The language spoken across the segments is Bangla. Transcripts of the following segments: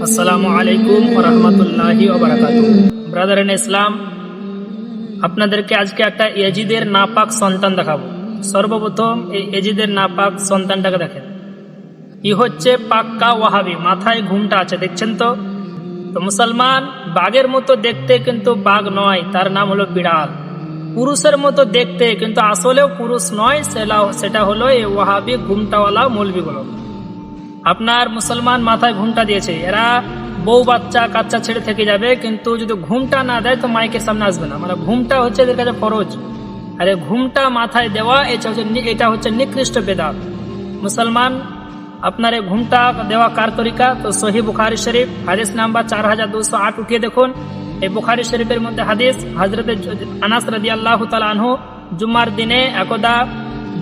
আসসালামু আলাইকুম ওয়া রাহমাতুল্লাহি ওয়া বারাকাতুহু। ব্রাদার ইন ইসলাম, আপনাদেরকে আজকে একটা ইয়াজিদের নাপাক সন্তান দেখাবো। সর্বপ্রথম এই ইয়াজিদের নাপাক সন্তানটাকে দেখেন। হচ্ছে পাক্কা ওয়াহাবি, মাথায় ঘুমটা আছে, দেখছেন তো? মুসলমান বাঘের মতো দেখতে কিন্তু বাঘ নয়, তার নাম হলো বিড়াল। পুরুষের মতো দেখতে কিন্তু আসলেও পুরুষ নয়, সেটা হলো এই ওয়াহাবি ঘুমটাওয়ালা মৌলবিগুলো। আপনার মুসলমান মাথায় ঘুমটা দিয়েছে, এরা বউ বাচ্চা কাচ্চা ছেড়ে থেকে যাবে, কিন্তু যদি ঘুমটা না দেয় তো মাইকের সামনে আসবে না। মানে ঘুমটা হচ্ছে এদের কাছে ফরজ, আরে ঘুমটা মাথায় দেওয়া এটা হচ্ছে নিকৃষ্ট বেদাত। মুসলমান আপনার এই ঘুমটা দেওয়া কার তরিকা? তো সহি বুখারী শরীফ হাদিস নাম্বার 4208 উঠিয়ে দেখুন। এই বুখারী শরীফের মধ্যে হাদিস, হযরত আনাস রাদিয়াল্লাহু তাআলা আনহু জুমার দিনে একদা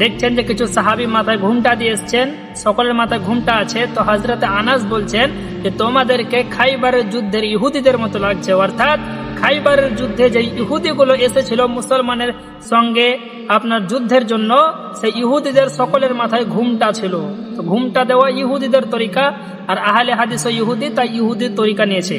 দেখছেন যে কিছু সাহাবী মাথায় ঘুমটা দিয়ে এসছেন, সকলের মাথায় ঘুমটা আছে। তো হযরত আনাস বলছেন যে তোমাদেরকে খাইবারের যুদ্ধের ইহুদিদের মতো লাগছে, অর্থাৎ খাইবারের যুদ্ধে যে ইহুদিগুলো এসেছিল মুসলমানের সঙ্গে আপনার যুদ্ধের জন্য, সেই ইহুদিদের সকলের মাথায় ঘুমটা ছিল। তো ঘুমটা দেওয়া ইহুদিদের তরিকা, আর আহলে হাদিস ও ইহুদি তাই ইহুদির তরিকা নিয়েছে।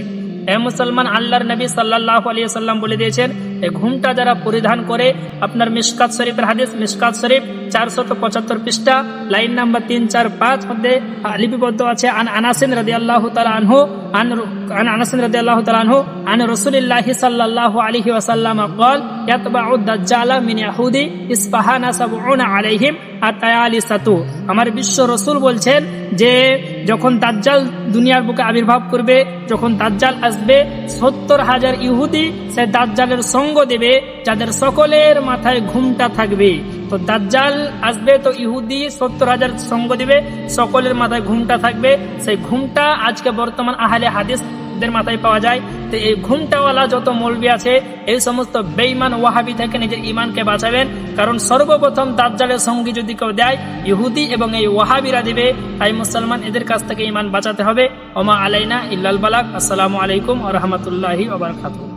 এ মুসলমান, আল্লাহর নবী সাল্লাল্লাহু আলাইহি ওয়াসাল্লাম বলে দিয়েছেন এই ঘুমটা যারা পরিধান করে, আপনার মিশকাত শরীফের হাদিস, মিশকাত শরীফ 475 পৃষ্ঠা লাইন নাম্বার 345 মধ্যে লিপিবদ্ধ আছে, আন আনাসিন রাদিয়াল্লাহু তাআলা আনহু আন রাসূলিল্লাহি সাল্লাল্লাহু আলাইহি ওয়াসাল্লাম قال يتبع الدجال من يهود اصفهان 70 عليهم আতায়ালিসাতু। আমার বিশ্ব রাসূল বলছেন যে যখন দাজ্জাল দুনিয়ার বুকে আবির্ভাব করবে, যখন দাজ্জাল আসবে, 70,000 ইহুদি সে দাজ্জালের সঙ্গ দেবে, যাদের সকলের মাথায় ঘুমটা থাকবে। তো দাজ্জাল আসবে, তো ইহুদি 70,000 সঙ্গ দিবে, সকলের মাথায় ঘুমটা থাকবে। সেই ঘুমটা আজকে বর্তমান আহলে হাদিসদের মাথায় পাওয়া যায়। তো এই ঘুমটাওয়ালা যত মৌলবি আছে, এই সমস্ত বেঈমান ওয়াহাবি থেকে নিজের ইমানকে বাঁচাবেন, কারণ সর্বপ্রথম দাজ্জালের সঙ্গী যদি কেউ দেয় ইহুদি এবং এই ওয়াহাবিরা দিবে। তাই মুসলমান এদের কাছ থেকে ইমান বাঁচাতে হবে। ওমা আলাইনা ইল্লাল বালাগ। আসসালামু আলাইকুম ওয়া রাহমাতুল্লাহি ওয়া বারাকাতুহু।